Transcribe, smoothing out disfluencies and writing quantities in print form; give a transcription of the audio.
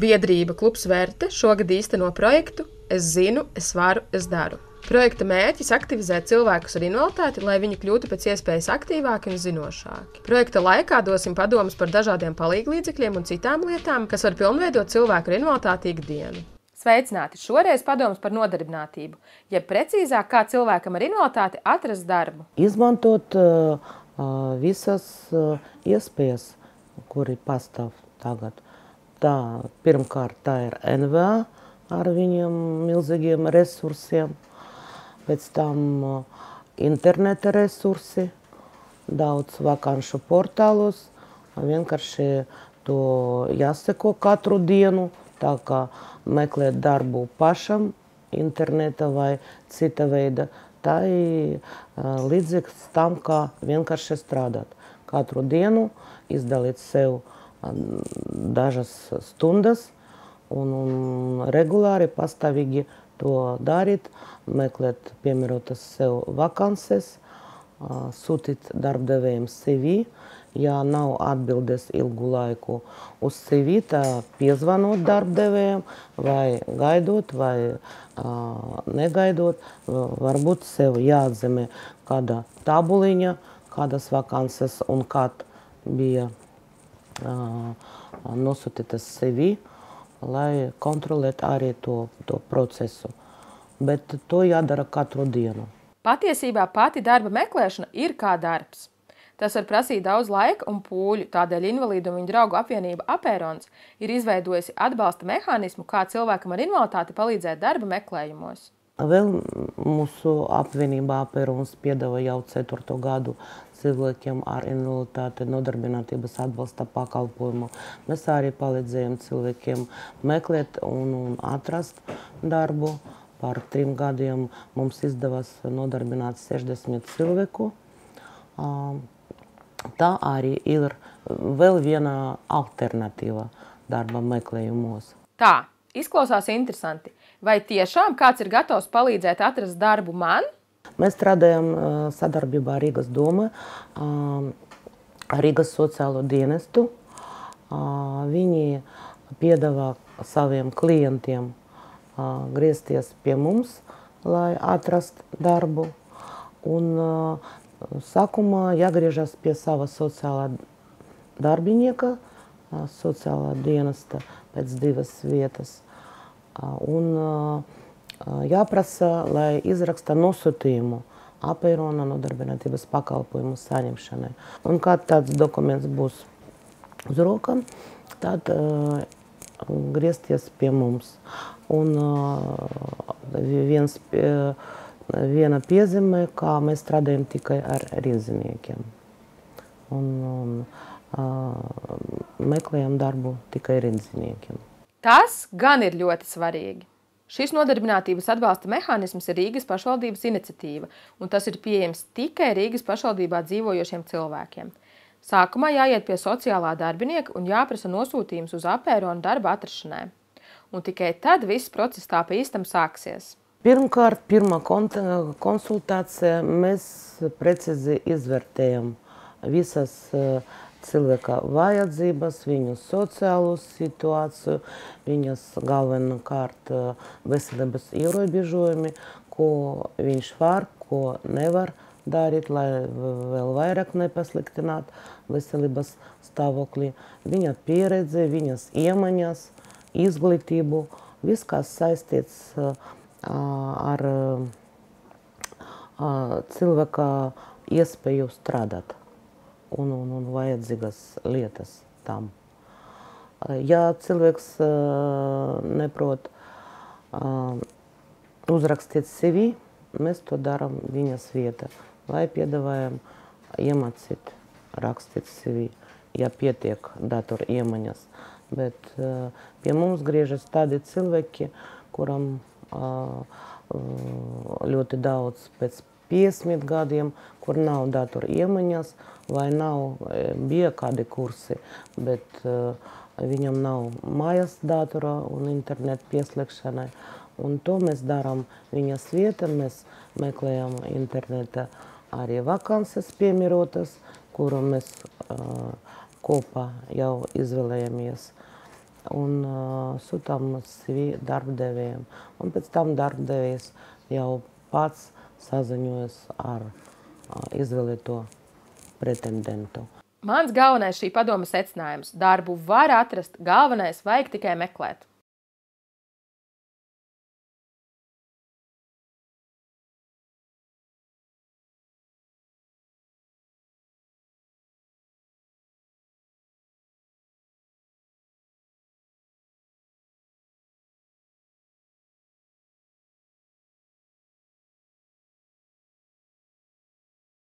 Biedrība Klubs Verte šogad īsteno projektu Es zinu, es varu, es daru. Projekta mērķis aktivizēt cilvēkus ar invaliditāti, lai viņi kļūtu pēc iespējas aktīvāki un zinošāki. Projekta laikā dosim padomus par dažādiem palīglīdzekļiem un citām lietām, kas var pilnveidot cilvēku ar invaliditāti ikdienu. Sveicināti! Šoreiz padomus par nodarbinātību, jeb precīzāk, kā cilvēkam ar invaliditāti atrast darbu. Izmantot visas iespējas, kuri pastāv tagad. Pirmkārt, tā ir NVA ar viņiem milzīgiem resursiem, pēc tam interneta resursi, daudz vakanšu portālos, vienkārši to jāseko katru dienu, tā kā meklēt darbu pašam, interneta vai cita veida, tā ir līdzīgs tam, kā vienkārši strādāt. Katru dienu izdalīt sev dažas stundas un regulāri, pastāvīgi to darīt, meklēt piemērotas sev vakances, sūtīt darbdevējiem CV. Ja nav atbildes ilgu laiku uz CV, tā piezvanot darbdevējiem, vai gaidot, vai negaidot, varbūt sev jāatzīmē kāda tabuliņa, kādas vakances un kad bija nosūtītas CV, lai kontrolētu arī to procesu. Bet to jādara katru dienu. Patiesībā pati darba meklēšana ir kā darbs. Tas var prasīt daudz laika un pūļu, tādēļ Invalīdu un viņu draugu apvienība Apērons ir izveidojusi atbalsta mehānismu, kā cilvēkam ar invaliditāti palīdzēt darba meklējumos. Vēl mūsu apvienība Apērons piedāvā jau 4. gadu cilvēkiem ar invaliditāti nodarbinātības atbalsta pakalpojumu. Mēs arī palīdzējam cilvēkiem meklēt un atrast darbu. Par 3 gadiem mums izdevās nodarbināt 60 cilvēku. Tā arī ir vēl viena alternatīva darba meklējumos. Tā, izklausās interesanti. Vai tiešām kāds ir gatavs palīdzēt atrast darbu man? Mēs strādājam sadarbībā ar Rīgas domu, Rīgas sociālo dienestu. Viņi piedāvā saviem klientiem griezties pie mums, lai atrastu darbu. Un sākumā jāgriežas pie sava sociālā darbinieka, sociālā dienesta pēc 2 vietas. Un jāprasa, lai izraksta nosūtījumu Apērona nodarbinātības pakalpojumu saņemšanai. Un kad tāds dokuments būs uz rokām, tad griezties pie mums. Un viena piezīme, kā mēs strādājam tikai ar rīzniekiem. Un meklējam darbu tikai rīzniekiem. Tas gan ir ļoti svarīgi. Šis nodarbinātības atbalsta mehānisms ir Rīgas pašvaldības iniciatīva, un tas ir pieejams tikai Rīgas pašvaldībā dzīvojošiem cilvēkiem. Sākumā jāiet pie sociālā darbinieka un jāprasa nosūtījums uz Apēronu darba atrašanai. Un tikai tad viss process tā pa īstam sāksies. Pirmkārt, pirmā konsultācija mēs precīzi izvērtējam visas cilvēka vajadzības, viņu sociālo situāciju, viņas galvenokārt veselības ierobežojumi, ko viņš var, ko nevar darīt, lai vēl vairāk nepasliktinātu veselības stāvokli. Viņa pieredze, viņas iemaņas, izglītību, viss, kas saistīts ar cilvēka iespēju strādāt un vajadzīgas lietas tam. Ja cilvēks neprot uzrakstīt CV, mēs to darām viņas vietā, vai piedāvājam iemācīt rakstīt CV, ja pietiek datora iemaņas. Bet pie mums griežas tādi cilvēki, kuram ļoti daudz pēc 50 gadiem, kur nav datora iemaņas, vai bija kādi kursi, bet viņam nav mājas datora un internetu pieslēgšanai. Un to mēs darām viņas vietā, mēs meklējam internetā arī vakances piemērotas, kuru mēs kopā jau izvēlējamies. un sūtām CV darbdevējiem. Un pēc tam darbdevējs jau pats saziņojas ar izvēlēto pretendentu. Mans galvenais šī padoma secinājums – darbu var atrast, galvenais vajag tikai meklēt.